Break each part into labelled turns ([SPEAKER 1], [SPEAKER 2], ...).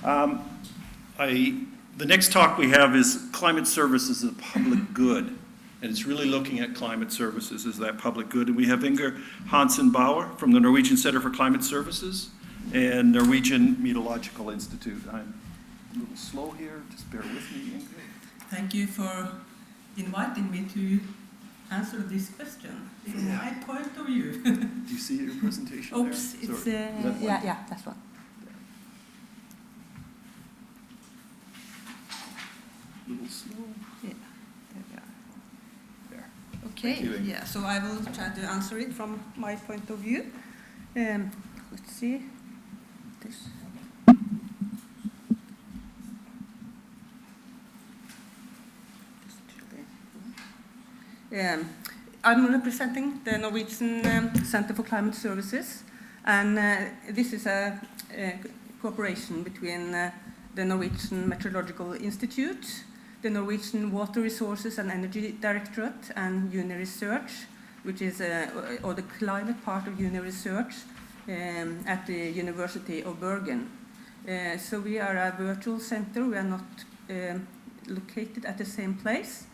[SPEAKER 1] The next talk we have is Climate Services as a Public Good. And it's really looking at climate services as that public good. And we have Hanssen Bauer from the Norwegian Centre for Climate Services and Norwegian Meteorological Institute. I'm a little slow here, just bear with me, Ingrid.
[SPEAKER 2] Thank you for inviting me to answer this question from my point of view.
[SPEAKER 1] Do you see your presentation
[SPEAKER 2] Oops,
[SPEAKER 1] there?
[SPEAKER 2] it's,
[SPEAKER 3] yeah, that's one.
[SPEAKER 1] A little slow.
[SPEAKER 2] Yeah, there we are.
[SPEAKER 1] There.
[SPEAKER 2] Okay, yeah, so I will try to answer it from my point of view. Let's see. This. I'm representing the Norwegian Centre for Climate Services, and this is a cooperation between the Norwegian Meteorological Institute, the Norwegian Water Resources and Energy Directorate, and Uni Research, which is or the climate part of Uni Research at the University of Bergen. So we are a virtual center. We are not located at the same place.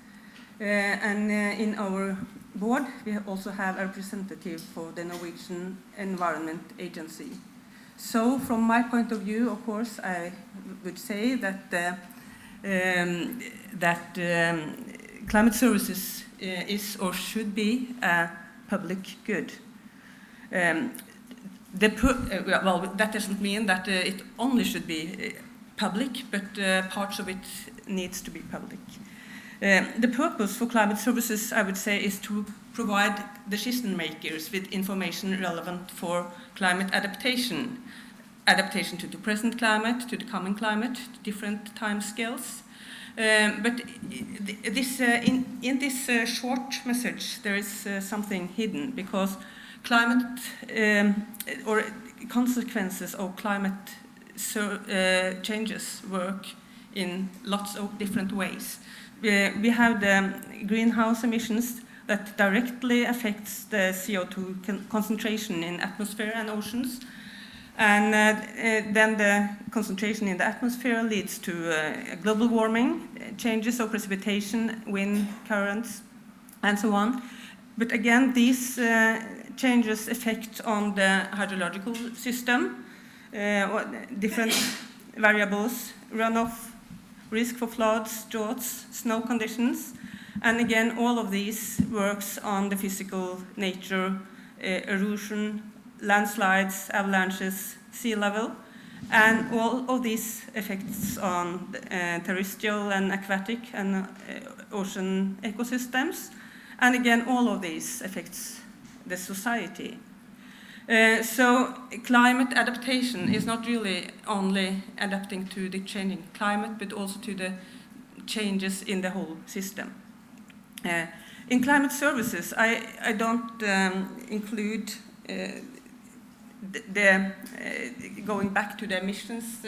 [SPEAKER 2] And in our board, we also have a representative for the Norwegian Environment Agency. So from my point of view, of course, I would say that climate services is or should be a public good. Well, that doesn't mean that it only should be public, but parts of it needs to be public. The purpose for climate services, I would say, is to provide decision makers with information relevant for climate adaptation. Adaptation to the present climate, to the coming climate, to different time scales. But this, in this short message, there is something hidden, because climate or consequences of climate changes work in lots of different ways. We have the greenhouse emissions that directly affects the CO2 concentration in atmosphere and oceans. And then the concentration in the atmosphere leads to global warming, changes of precipitation, wind currents, and so on. But again, these changes affect on the hydrological system, different variables, runoff, risk for floods, droughts, snow conditions, and again, all of these works on the physical nature, erosion, landslides, avalanches, sea level, and all of these effects on terrestrial and aquatic and ocean ecosystems, and again, all of these affects the society. So climate adaptation is not really only adapting to the changing climate, but also to the changes in the whole system. In climate services, I don't include going back to the emissions,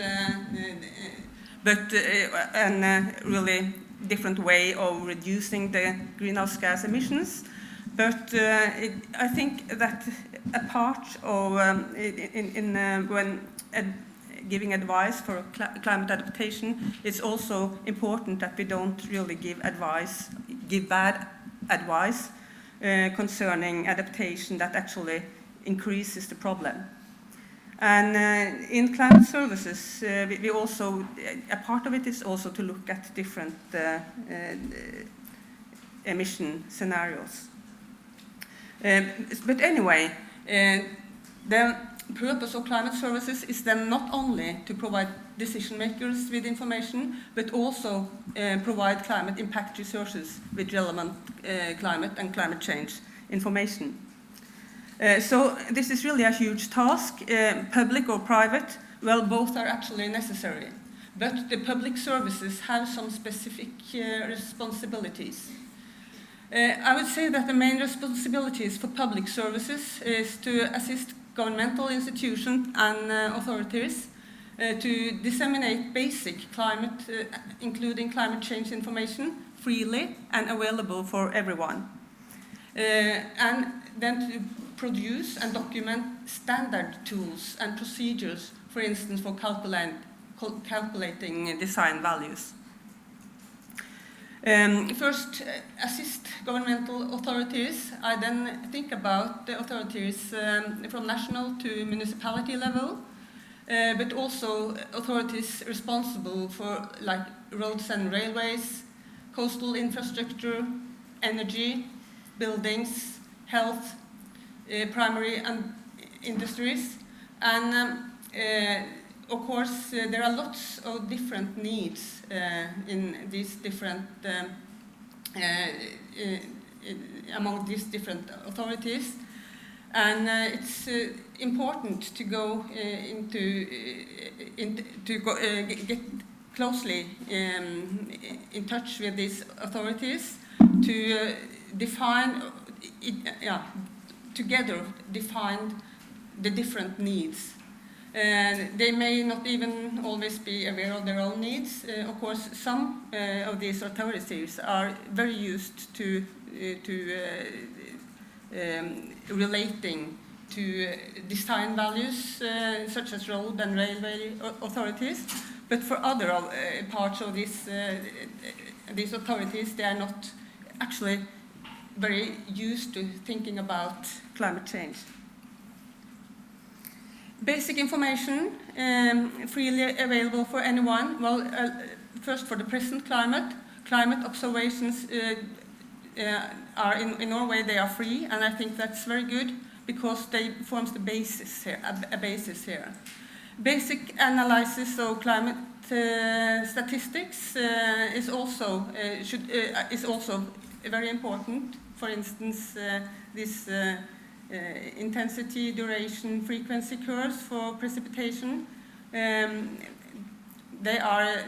[SPEAKER 2] but a really different way of reducing the greenhouse gas emissions. But I think that a part of when giving advice for climate adaptation, it's also important that we don't really give bad advice concerning adaptation that actually increases the problem. And in climate services, we also, a part of it is also to look at different emission scenarios. But anyway, the purpose of climate services is then not only to provide decision makers with information, but also provide climate impact resources with relevant climate and climate change information. So this is really a huge task, public or private. Well, both are actually necessary. But the public services have some specific responsibilities. I would say that the main responsibilities for public services is to assist governmental institutions and authorities to disseminate basic climate, including climate change information, freely and available for everyone. And then to produce and document standard tools and procedures, for instance, for calculating design values. First, assist governmental authorities. I then think about the authorities from national to municipality level, but also authorities responsible for like roads and railways, coastal infrastructure, energy, buildings, health, primary and industries, and of course there are lots of different needs in these different among these different authorities, and it's important to go get closely in touch with these authorities to define together define the different needs. They may not even always be aware of their own needs. Of course, some of these authorities are very used to relating to design values, such as road and railway authorities. But for other parts of these authorities, they are not actually very used to thinking about climate change. Basic information, freely available for anyone. Well, first for the present climate observations are in Norway, they are free, and I think that's very good because they forms the basis here, a basis here. Basic analysis of climate statistics is also very important. For instance, this intensity, duration, frequency curves for precipitation. They are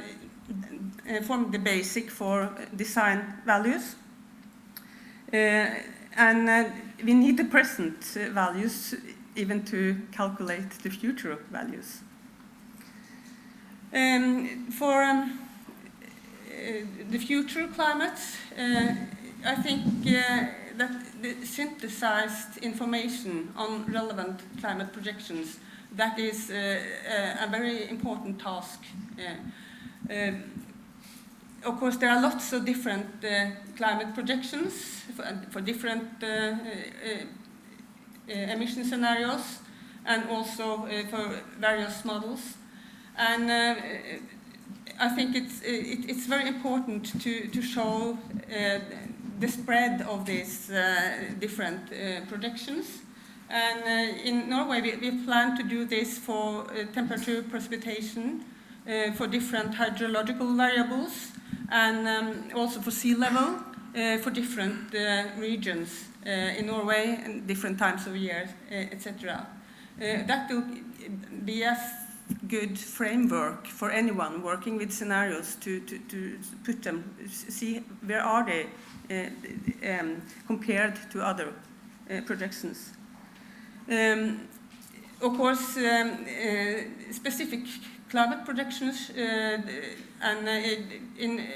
[SPEAKER 2] form the basic for design values. And we need the present values even to calculate the future values. For the future climate, I think that the synthesized information on relevant climate projections, that is a very important task. Of course, there are lots of different climate projections for different emission scenarios, and also for various models. And I think it's very important to show the spread of these different projections. And in Norway, we plan to do this for temperature, precipitation, for different hydrological variables, and also for sea level, for different regions in Norway and different times of year, etc. That will be a good framework for anyone working with scenarios to put them, see where are they compared to other projections. Of course, specific climate projections, and in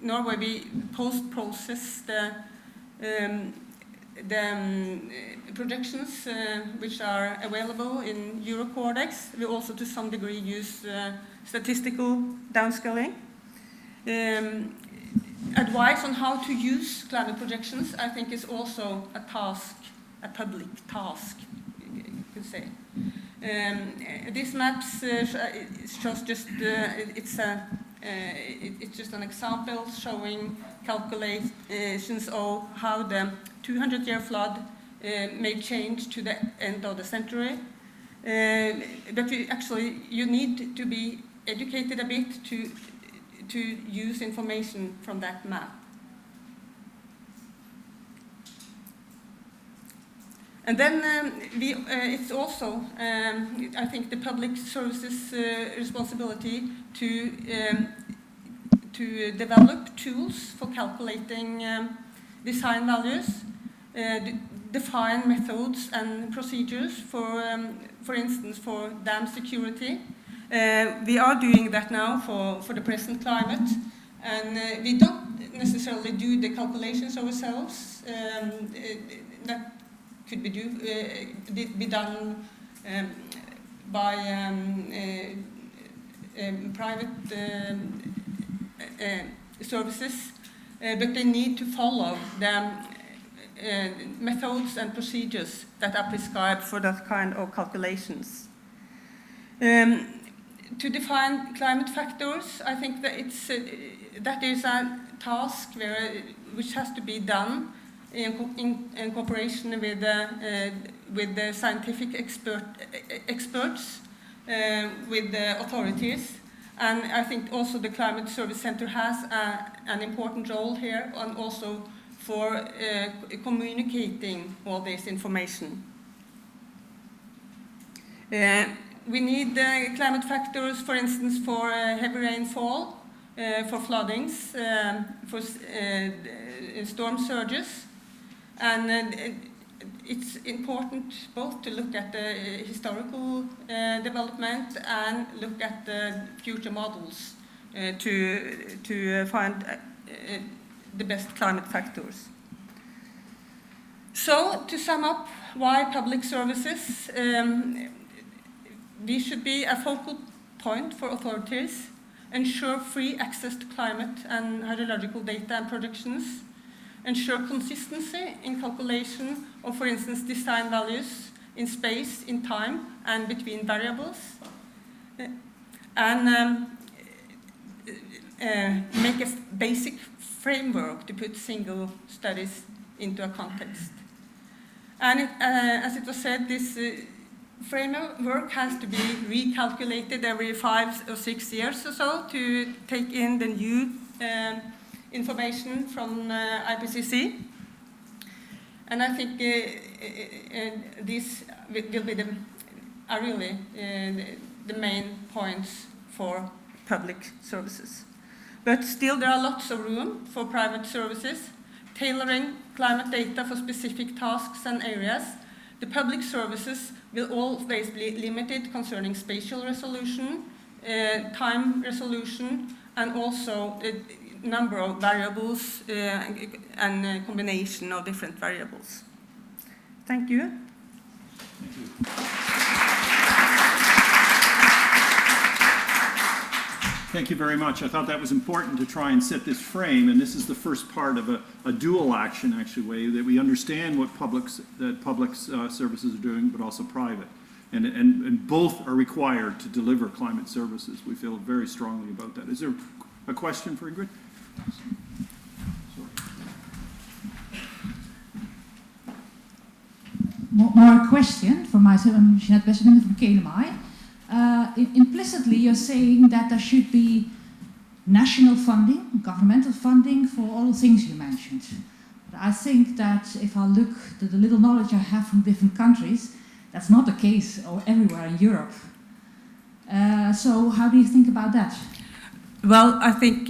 [SPEAKER 2] Norway we post-process the projections which are available in Eurocodex. We also to some degree use statistical downscaling. Advice on how to use climate projections, I think, is also a task, a public task, you could say. These maps shows just it's just an example showing calculations of how the 200-year flood may change to the end of the century. But you need to be educated a bit to use information from that map. And then it's also, I think, the public services responsibility to develop tools for calculating design values, define methods and procedures for instance, for dam security. We are doing that now for the present climate, and we don't necessarily do the calculations ourselves. That could be done by private services, but they need to follow the methods and procedures that are prescribed for that kind of calculations. To define climate factors, I think that that is a task which has to be done in cooperation with the scientific experts, with the authorities. And I think also the Climate Service Centre has an important role here, and also for communicating all this information. We need climate factors, for instance, for heavy rainfall, for floodings, for storm surges. And it's important both to look at the historical development and look at the future models to find the best climate factors. So, to sum up, why public services? We should be a focal point for authorities, ensure free access to climate and hydrological data and projections, ensure consistency in calculation of, for instance, design values in space, in time, and between variables, and make a basic framework to put single studies into a context. And as it was said, this framework has to be recalculated every 5 or 6 years or so to take in the new information from IPCC. And I think these will be the main points for public services. But still there are lots of room for private services, tailoring climate data for specific tasks and areas. The public services will always be limited concerning spatial resolution, time resolution, and also the number of variables and combination of different variables. Thank you.
[SPEAKER 1] Thank you. Thank you very much. I thought that was important to try and set this frame, and this is the first part of a dual action, actually, way that we understand what public services are doing, but also private. And both are required to deliver climate services. We feel very strongly about that. Is there a question for Ingrid?
[SPEAKER 3] More question for myself. I'm Jeanette Besseling from KLMI. Implicitly, you're saying that there should be national funding, governmental funding for all the things you mentioned. But I think that if I look at the little knowledge I have from different countries, that's not the case everywhere in Europe. So how do you think about that?
[SPEAKER 2] Well, I think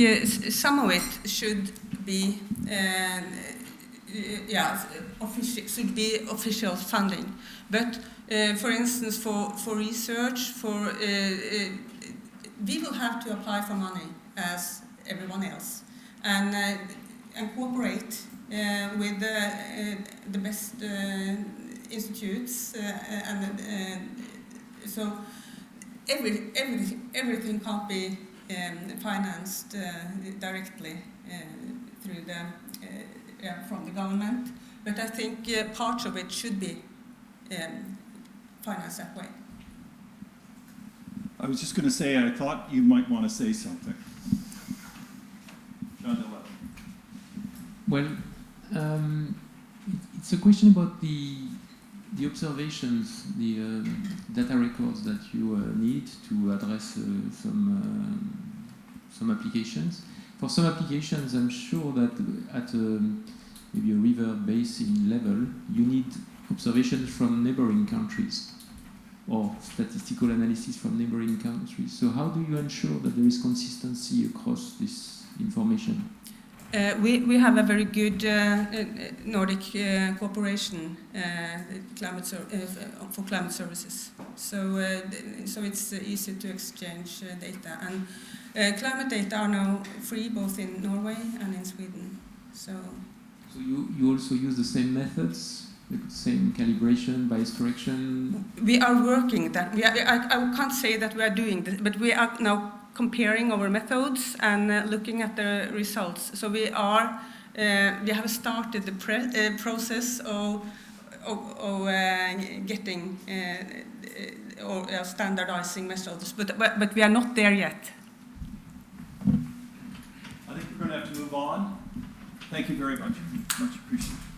[SPEAKER 2] some of it should be should be official funding. But for instance, for research, we will have to apply for money as everyone else, and cooperate with the best institutes, so everything can't be financed directly through from the government. But I think parts of it should be financed that way.
[SPEAKER 1] I was just going to say, I thought you might want to say something.
[SPEAKER 4] Well, it's a question about the observations, the data records that you need to address some applications. For some applications, I'm sure that at maybe a river basin level, you need observations from neighboring countries or statistical analysis from neighboring countries. So how do you ensure that there is consistency across this information?
[SPEAKER 2] We have a very good Nordic cooperation for climate services. So it's easy to exchange data. And climate data are now free both in Norway and in Sweden. So
[SPEAKER 4] you also use the same methods the same calibration, bias correction?
[SPEAKER 2] We are working that. I can't say that we are doing this, but we are now comparing our methods and looking at the results. So we have started the process of getting or standardizing methods, but we are not there yet.
[SPEAKER 1] I think we're going to have to move on. Thank you very much. Much appreciated.